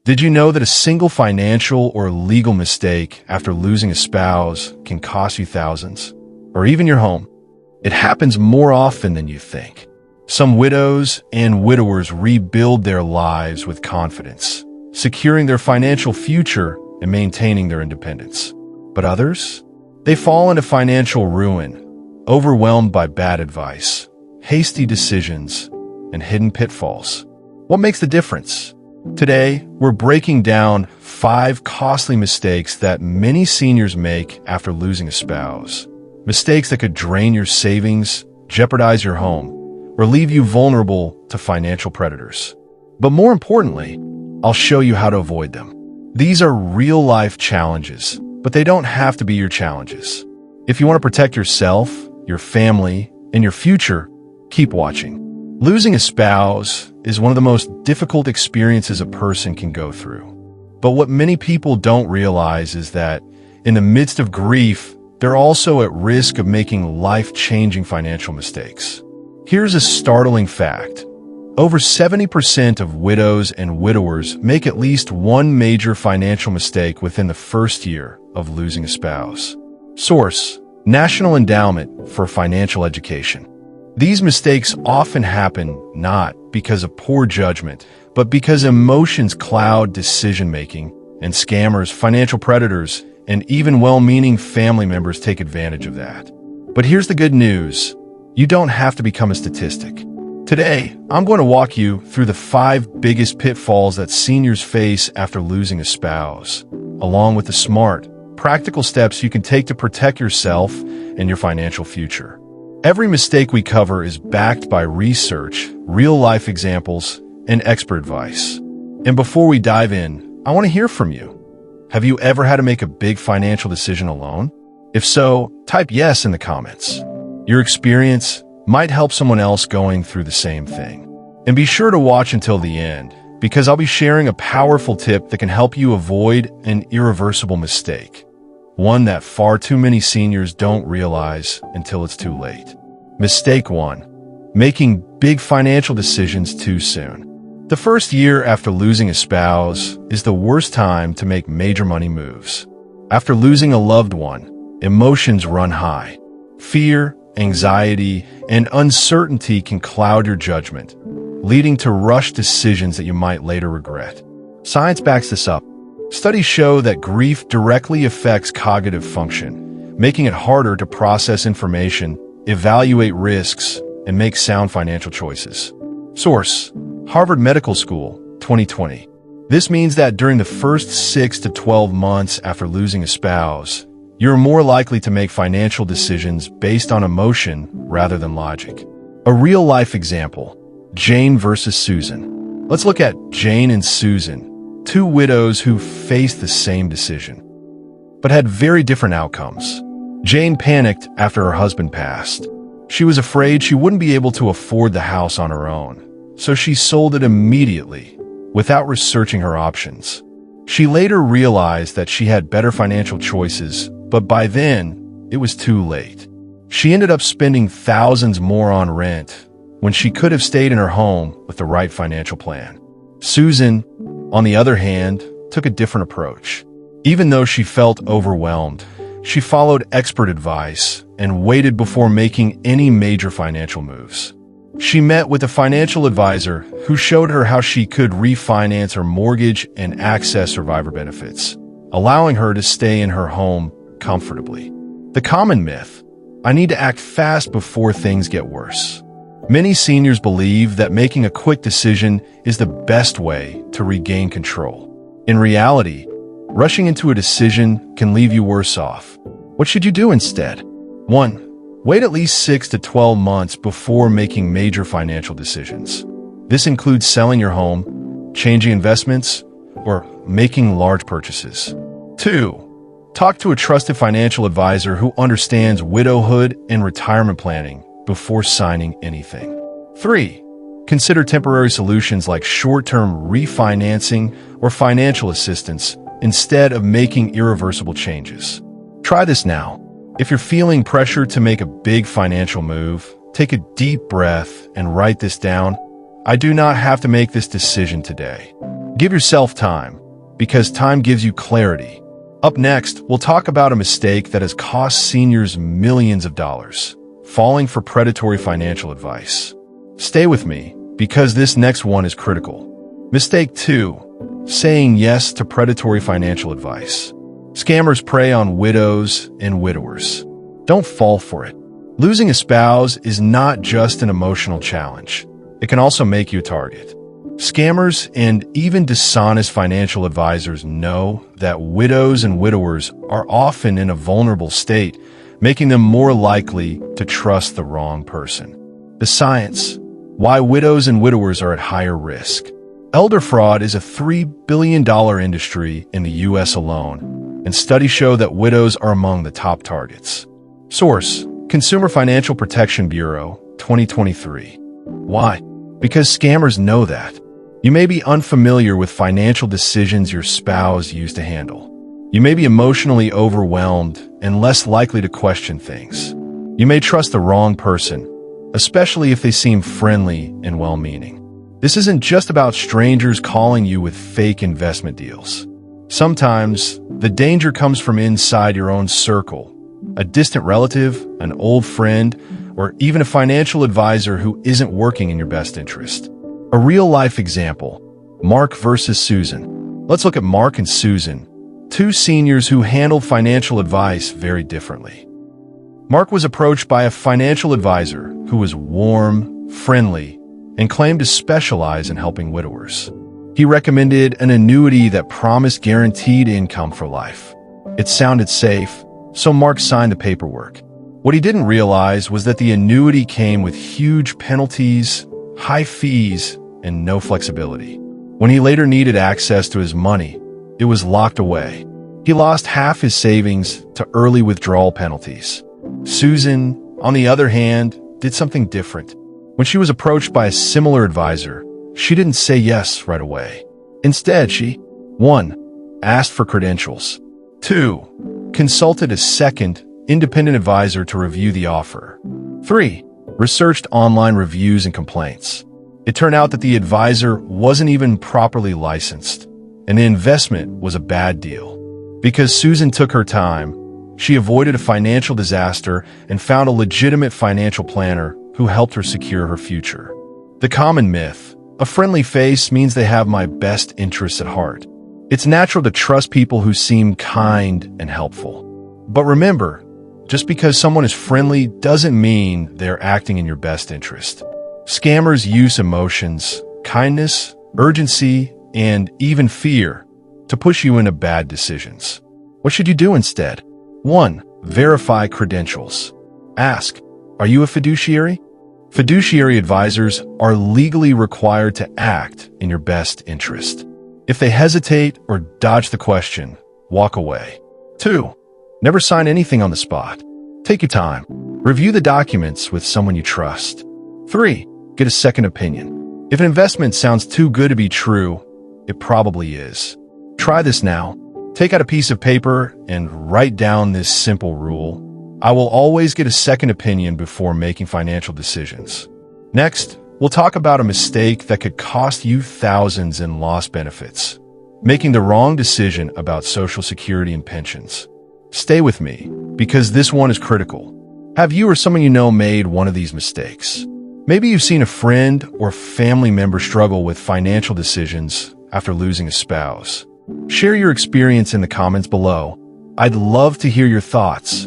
Did you know that a single financial or legal mistake after losing a spouse can cost you thousands, or even your home? It happens more often than you think. Some widows and widowers rebuild their lives with confidence, securing their financial future and maintaining their independence. But others? They fall into financial ruin, overwhelmed by bad advice, hasty decisions, and hidden pitfalls. What makes the difference? Today, we're breaking down 5 costly mistakes that many seniors make after losing a spouse. Mistakes that could drain your savings, jeopardize your home, or leave you vulnerable to financial predators. But more importantly, I'll show you how to avoid them. These are real-life challenges, but they don't have to be your challenges. If you want to protect yourself, your family, and your future, keep watching. Losing a spouse is one of the most difficult experiences a person can go through. But what many people don't realize is that in the midst of grief, they're also at risk of making life-changing financial mistakes. Here's a startling fact. Over 70% of widows and widowers make at least one major financial mistake within the first year of losing a spouse. Source: National Endowment for Financial Education. These mistakes often happen not because of poor judgment, but because emotions cloud decision-making, and scammers, financial predators, and even well-meaning family members take advantage of that. But here's the good news. You don't have to become a statistic. Today, I'm going to walk you through the 5 biggest pitfalls that seniors face after losing a spouse, along with the smart, practical steps you can take to protect yourself and your financial future. Every mistake we cover is backed by research, real-life examples, and expert advice. And before we dive in, I want to hear from you. Have you ever had to make a big financial decision alone? If so, type yes in the comments. Your experience might help someone else going through the same thing. And be sure to watch until the end, because I'll be sharing a powerful tip that can help you avoid an irreversible mistake. One that far too many seniors don't realize until it's too late. Mistake 1. Making big financial decisions too soon. The first year after losing a spouse is the worst time to make major money moves. After losing a loved one, emotions run high. Fear, anxiety, and uncertainty can cloud your judgment, leading to rushed decisions that you might later regret. Science backs this up. Studies show that grief directly affects cognitive function, making it harder to process information, evaluate risks, and make sound financial choices. Source: Harvard Medical School, 2020. This means that during the first 6 to 12 months after losing a spouse, you're more likely to make financial decisions based on emotion rather than logic. A real-life example: Jane versus Susan. Let's look at Jane and Susan, 2 widows who faced the same decision, but had very different outcomes. Jane panicked after her husband passed. She was afraid she wouldn't be able to afford the house on her own, so she sold it immediately, without researching her options. She later realized that she had better financial choices, but by then, it was too late. She ended up spending thousands more on rent when she could have stayed in her home with the right financial plan. Susan, on the other hand, took a different approach. Even though she felt overwhelmed, she followed expert advice and waited before making any major financial moves. She met with a financial advisor who showed her how she could refinance her mortgage and access survivor benefits, allowing her to stay in her home comfortably. The common myth: I need to act fast before things get worse. Many seniors believe that making a quick decision is the best way to regain control. In reality, rushing into a decision can leave you worse off. What should you do instead? 1. Wait at least 6 to 12 months before making major financial decisions. This includes selling your home, changing investments, or making large purchases. 2. Talk to a trusted financial advisor who understands widowhood and retirement planning before signing anything. 3. Consider temporary solutions like short-term refinancing or financial assistance instead of making irreversible changes. Try this now. If you're feeling pressure to make a big financial move, take a deep breath and write this down. I do not have to make this decision today. Give yourself time, because time gives you clarity. Up next, we'll talk about a mistake that has cost seniors millions of dollars: falling for predatory financial advice. Stay with me, because this next one is critical. Mistake 2. Saying yes to predatory financial advice. Scammers prey on widows and widowers. Don't fall for it. Losing a spouse is not just an emotional challenge. It can also make you a target. Scammers and even dishonest financial advisors know that widows and widowers are often in a vulnerable state, making them more likely to trust the wrong person. The science: why widows and widowers are at higher risk. Elder fraud is a $3 billion industry in the U.S. alone, and studies show that widows are among the top targets. Source: Consumer Financial Protection Bureau, 2023. Why? Because scammers know that. You may be unfamiliar with financial decisions your spouse used to handle. You may be emotionally overwhelmed and less likely to question things. You may trust the wrong person, especially if they seem friendly and well-meaning. This isn't just about strangers calling you with fake investment deals. Sometimes, the danger comes from inside your own circle: a distant relative, an old friend, or even a financial advisor who isn't working in your best interest. A real-life example: Mark versus Susan. Let's look at Mark and Susan, two seniors who handled financial advice very differently. Mark was approached by a financial advisor who was warm, friendly, and claimed to specialize in helping widowers. He recommended an annuity that promised guaranteed income for life. It sounded safe, so Mark signed the paperwork. What he didn't realize was that the annuity came with huge penalties, high fees, and no flexibility. When he later needed access to his money, it was locked away. He lost half his savings to early withdrawal penalties. Susan, on the other hand, did something different. When she was approached by a similar advisor, she didn't say yes right away. Instead, she 1. Asked for credentials. 2. Consulted a second, independent advisor to review the offer. 3. Researched online reviews and complaints. It turned out that the advisor wasn't even properly licensed, and the investment was a bad deal. Because Susan took her time, she avoided a financial disaster and found a legitimate financial planner who helped her secure her future. The common myth: a friendly face means they have my best interests at heart. It's natural to trust people who seem kind and helpful. But remember, just because someone is friendly doesn't mean they're acting in your best interest. Scammers use emotions, kindness, urgency, and even fear to push you into bad decisions. What should you do instead? 1. Verify credentials. Ask: are you a fiduciary? Fiduciary advisors are legally required to act in your best interest. If they hesitate or dodge the question, walk away. 2. Never sign anything on the spot. Take your time. Review the documents with someone you trust. 3. Get a second opinion. If an investment sounds too good to be true, it probably is. Try this now. Take out a piece of paper and write down this simple rule: I will always get a second opinion before making financial decisions. Next, we'll talk about a mistake that could cost you thousands in lost benefits: making the wrong decision about Social Security and pensions. Stay with me, because this one is critical. Have you or someone you know made one of these mistakes? Maybe you've seen a friend or family member struggle with financial decisions after losing a spouse. Share your experience in the comments below. I'd love to hear your thoughts.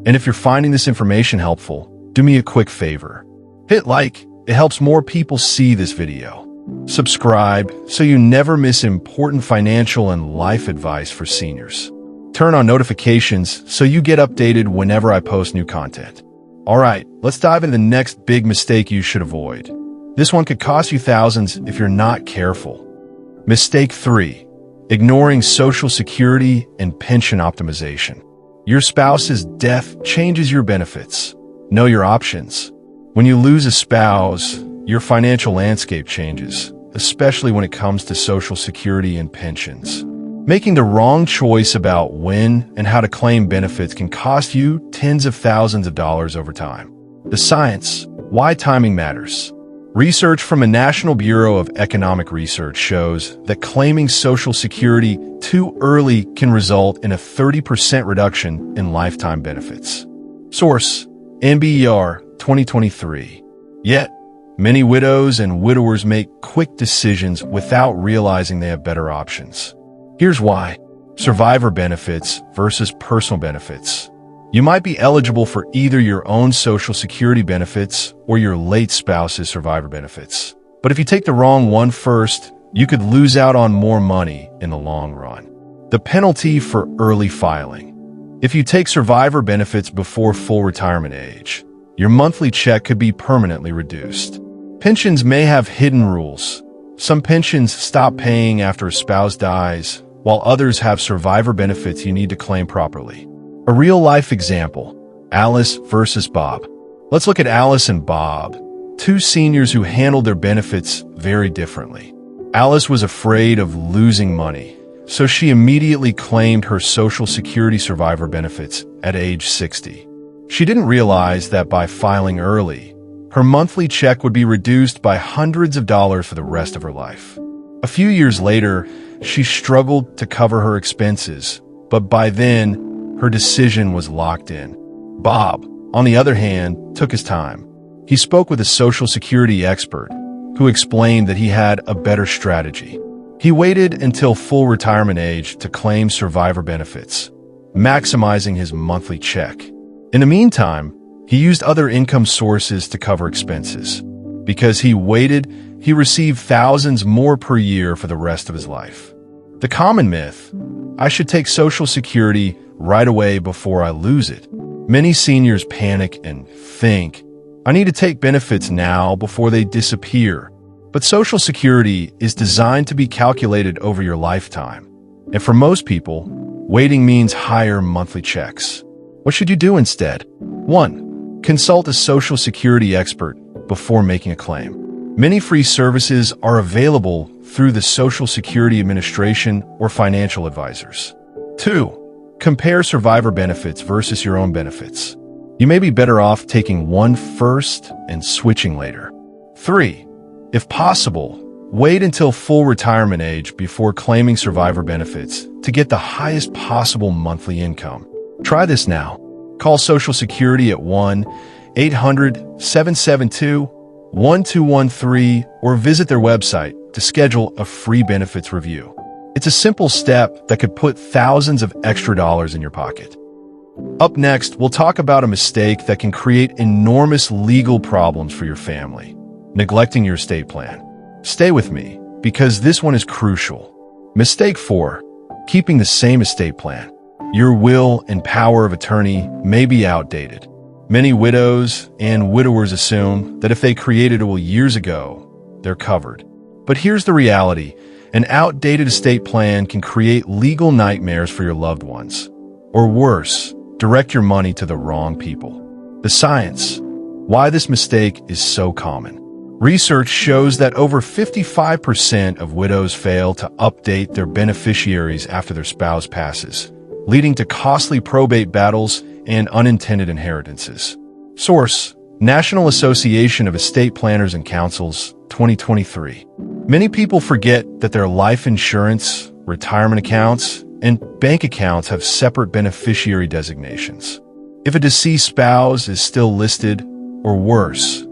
And if you're finding this information helpful, do me a quick favor. Hit like. It helps more people see this video. Subscribe so you never miss important financial and life advice for seniors. Turn on notifications so you get updated whenever I post new content. Alright, let's dive into the next big mistake you should avoid. This one could cost you thousands if you're not careful. Mistake 3. Ignoring Social Security and pension optimization. Your spouse's death changes your benefits. Know your options. When you lose a spouse, your financial landscape changes, especially when it comes to Social Security and pensions. Making the wrong choice about when and how to claim benefits can cost you tens of thousands of dollars over time. The science: why timing matters. Research from the National Bureau of Economic Research shows that claiming Social Security too early can result in a 30% reduction in lifetime benefits. Source: NBER 2023. Yet, many widows and widowers make quick decisions without realizing they have better options. Here's why. Survivor benefits versus personal benefits. You might be eligible for either your own Social Security benefits or your late spouse's survivor benefits. But if you take the wrong one first, you could lose out on more money in the long run. The penalty for early filing. If you take survivor benefits before full retirement age, your monthly check could be permanently reduced. Pensions may have hidden rules. Some pensions stop paying after a spouse dies, while others have survivor benefits you need to claim properly. A real-life example, Alice versus Bob. Let's look at Alice and Bob, two seniors who handled their benefits very differently. Alice was afraid of losing money, so she immediately claimed her Social Security survivor benefits at age 60. She didn't realize that by filing early, her monthly check would be reduced by hundreds of dollars for the rest of her life. A few years later, she struggled to cover her expenses, but by then, her decision was locked in. Bob, on the other hand, took his time. He spoke with a Social Security expert who explained that he had a better strategy. He waited until full retirement age to claim survivor benefits, maximizing his monthly check. In the meantime, he used other income sources to cover expenses. Because he waited, he received thousands more per year for the rest of his life. The common myth: I should take Social Security right away before I lose it. Many seniors panic and think, I need to take benefits now before they disappear. But Social Security is designed to be calculated over your lifetime. And for most people, waiting means higher monthly checks. What should you do instead? 1. Consult a Social Security expert before making a claim. Many free services are available through the Social Security Administration or financial advisors. 2. Compare survivor benefits versus your own benefits. You may be better off taking one first and switching later. 3. If possible, wait until full retirement age before claiming survivor benefits to get the highest possible monthly income. Try this now. Call Social Security at 1-800-772-1213 or visit their website to schedule a free benefits review. It's a simple step that could put thousands of extra dollars in your pocket. Up next, we'll talk about a mistake that can create enormous legal problems for your family: neglecting your estate plan. Stay with me, because this one is crucial. Mistake 4. Keeping the same estate plan. Your will and power of attorney may be outdated. Many widows and widowers assume that if they created a will years ago, they're covered. But here's the reality. An outdated estate plan can create legal nightmares for your loved ones. Or worse, direct your money to the wrong people. The science. Why this mistake is so common. Research shows that over 55% of widows fail to update their beneficiaries after their spouse passes, leading to costly probate battles and unintended inheritances. Source: National Association of Estate Planners and Counsels, 2023. Many people forget that their life insurance, retirement accounts, and bank accounts have separate beneficiary designations. If a deceased spouse is still listed, or worse,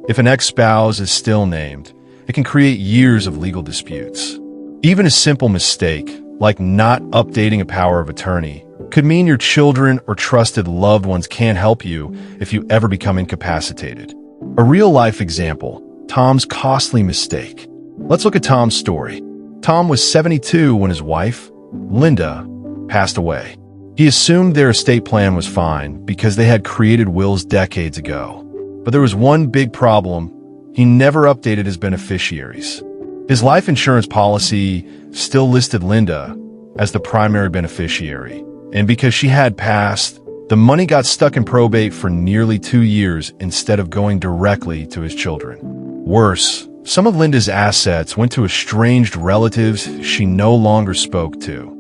if an ex-spouse is still named, it can create years of legal disputes. Even a simple mistake, like not updating a power of attorney, could mean your children or trusted loved ones can't help you if you ever become incapacitated. A real-life example: Tom's costly mistake. Let's look at Tom's story. Tom was 72 when his wife, Linda, passed away. He assumed their estate plan was fine because they had created wills decades ago. But there was one big problem: he never updated his beneficiaries. His life insurance policy still listed Linda as the primary beneficiary, and because she had passed, the money got stuck in probate for nearly 2 years instead of going directly to his children. Worse, some of Linda's assets went to estranged relatives she no longer spoke to,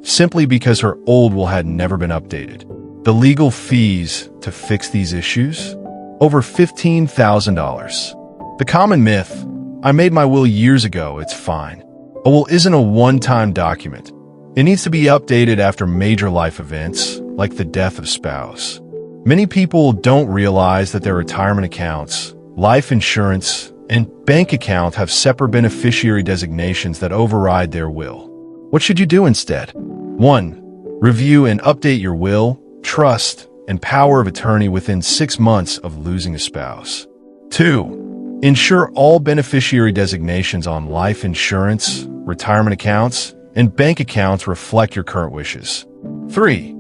simply because her old will had never been updated. The legal fees to fix these issues? Over $15,000. The common myth, I made my will years ago, it's fine. A will isn't a one-time document. It needs to be updated after major life events, like the death of a spouse. Many people don't realize that their retirement accounts, life insurance, and bank account have separate beneficiary designations that override their will. What should you do instead? 1. Review and update your will, trust, and power of attorney within 6 months of losing a spouse. 2. Ensure all beneficiary designations on life insurance, retirement accounts, and bank accounts reflect your current wishes. 3.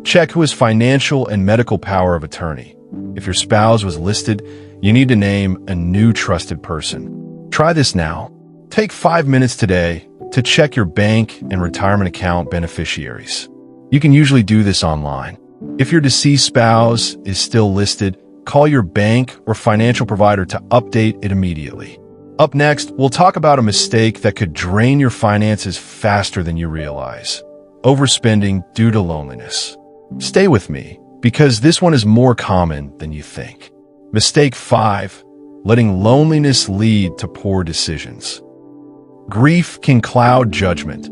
Check who has financial and medical power of attorney. If your spouse was listed, you need to name a new trusted person. Try this now. Take 5 minutes today to check your bank and retirement account beneficiaries. You can usually do this online. If your deceased spouse is still listed, call your bank or financial provider to update it immediately. Up next, we'll talk about a mistake that could drain your finances faster than you realize: overspending due to loneliness. Stay with me, because this one is more common than you think. Mistake 5. Letting loneliness lead to poor decisions. Grief can cloud judgment,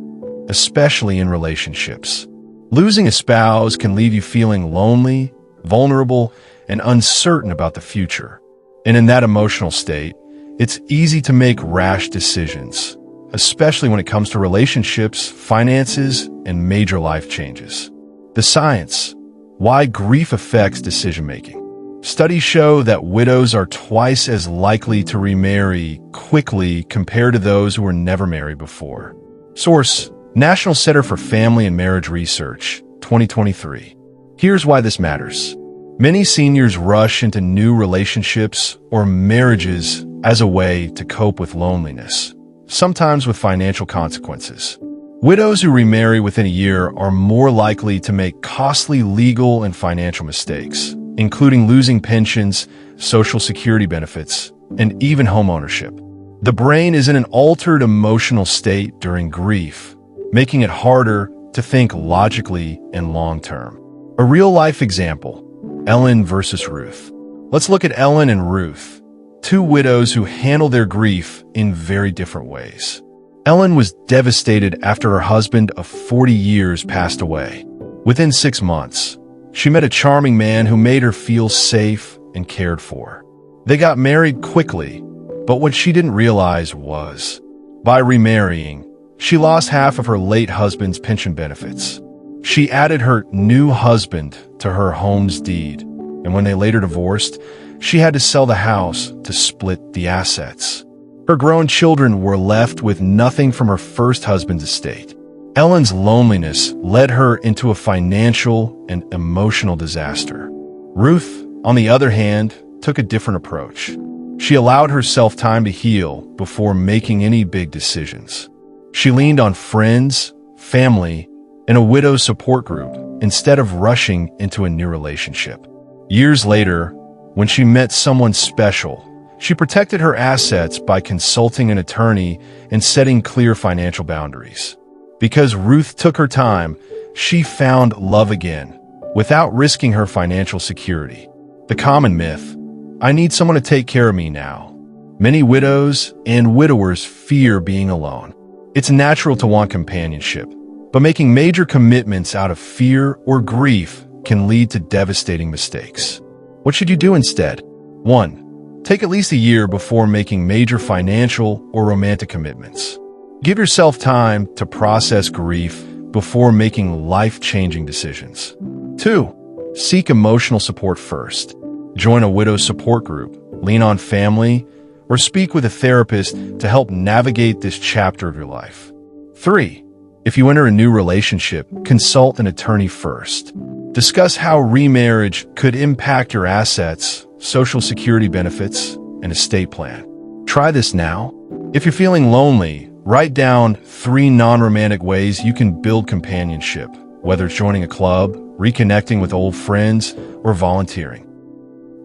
especially in relationships. Losing a spouse can leave you feeling lonely, vulnerable, and uncertain about the future. And in that emotional state, it's easy to make rash decisions, especially when it comes to relationships, finances, and major life changes. The science: why grief affects decision-making. Studies show that widows are twice as likely to remarry quickly compared to those who were never married before. Source: National Center for Family and Marriage Research, 2023. Here's why this matters. Many seniors rush into new relationships or marriages as a way to cope with loneliness, sometimes with financial consequences. Widows who remarry within a year are more likely to make costly legal and financial mistakes, including losing pensions, social security benefits, and even home ownership. The brain is in an altered emotional state during grief, making it harder to think logically and long-term. A real-life example: Ellen versus Ruth. Let's look at Ellen and Ruth, two widows who handle their grief in very different ways. Ellen was devastated after her husband of 40 years passed away. Within 6 months, she met a charming man who made her feel safe and cared for. They got married quickly, but what she didn't realize was, by remarrying, she lost half of her late husband's pension benefits. She added her new husband to her home's deed, and when they later divorced, she had to sell the house to split the assets. Her grown children were left with nothing from her first husband's estate. Ellen's loneliness led her into a financial and emotional disaster. Ruth, on the other hand, took a different approach. She allowed herself time to heal before making any big decisions. She leaned on friends, family, and a widow support group instead of rushing into a new relationship. Years later, when she met someone special, she protected her assets by consulting an attorney and setting clear financial boundaries. Because Ruth took her time, she found love again, without risking her financial security. The common myth: I need someone to take care of me now. Many widows and widowers fear being alone. It's natural to want companionship, but making major commitments out of fear or grief can lead to devastating mistakes. What should you do instead? 1. Take at least a year before making major financial or romantic commitments. Give yourself time to process grief before making life-changing decisions. 2. Seek emotional support first. Join a widow support group, lean on family, or speak with a therapist to help navigate this chapter of your life. 3. If you enter a new relationship, consult an attorney first. Discuss how remarriage could impact your assets, social security benefits, and estate plan. Try this now. If you're feeling lonely, write down 3 non-romantic ways you can build companionship, whether it's joining a club, reconnecting with old friends, or volunteering.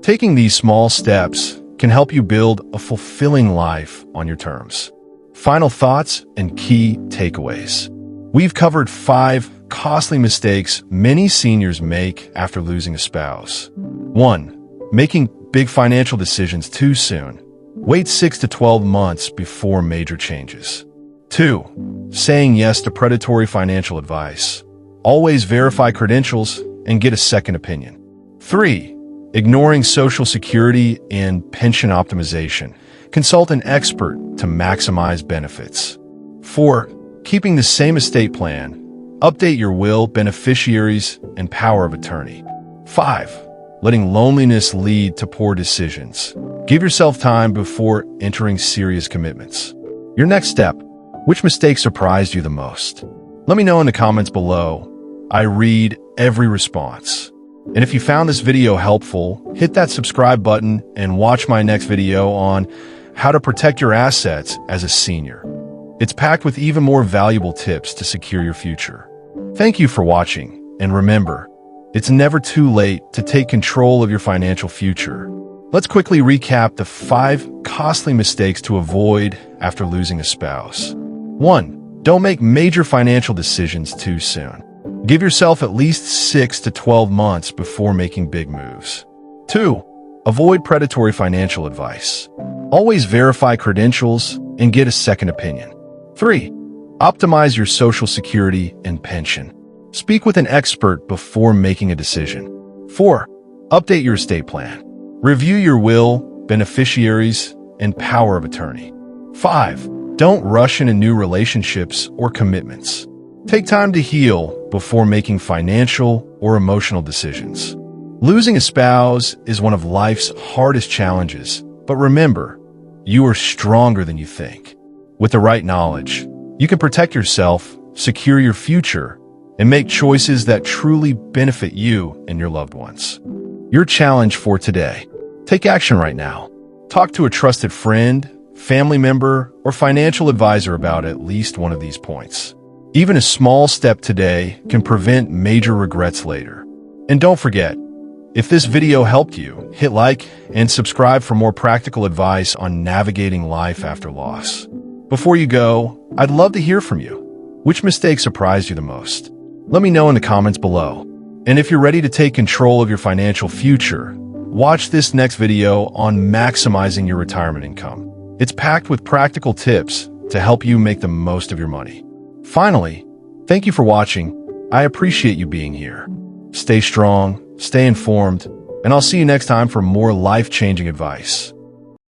Taking these small steps can help you build a fulfilling life on your terms. Final thoughts and key takeaways. We've covered 5 costly mistakes many seniors make after losing a spouse. 1. Making big financial decisions too soon. Wait 6 to 12 months before major changes. 2. Saying yes to predatory financial advice. Always verify credentials and get a second opinion. 3. Ignoring Social Security and pension optimization. Consult an expert to maximize benefits. 4. Keeping the same estate plan. Update your will, beneficiaries, and power of attorney. 5. Letting loneliness lead to poor decisions. Give yourself time before entering serious commitments. Your next step. Which mistake surprised you the most? Let me know in the comments below. I read every response. And if you found this video helpful, hit that subscribe button and watch my next video on how to protect your assets as a senior. It's packed with even more valuable tips to secure your future. Thank you for watching, and remember, it's never too late to take control of your financial future. Let's quickly recap the 5 costly mistakes to avoid after losing a spouse. 1. Don't make major financial decisions too soon. Give yourself at least 6 to 12 months before making big moves. 2. Avoid predatory financial advice. Always verify credentials and get a second opinion. 3. Optimize your Social Security and pension. Speak with an expert before making a decision. 4. Update your estate plan. Review your will, beneficiaries, and power of attorney. 5. Don't rush into new relationships or commitments. Take time to heal before making financial or emotional decisions. Losing a spouse is one of life's hardest challenges, but remember, you are stronger than you think. With the right knowledge, you can protect yourself, secure your future, and make choices that truly benefit you and your loved ones. Your challenge for today. Take action right now. Talk to a trusted friend, family member, or financial advisor about at least one of these points. Even a small step today can prevent major regrets later. And don't forget, if this video helped you, hit like and subscribe for more practical advice on navigating life after loss. Before you go, I'd love to hear from you. Which mistake surprised you the most? Let me know in the comments below. And if you're ready to take control of your financial future, watch this next video on maximizing your retirement income. It's packed with practical tips to help you make the most of your money. Finally, thank you for watching. I appreciate you being here. Stay strong, stay informed, and I'll see you next time for more life-changing advice.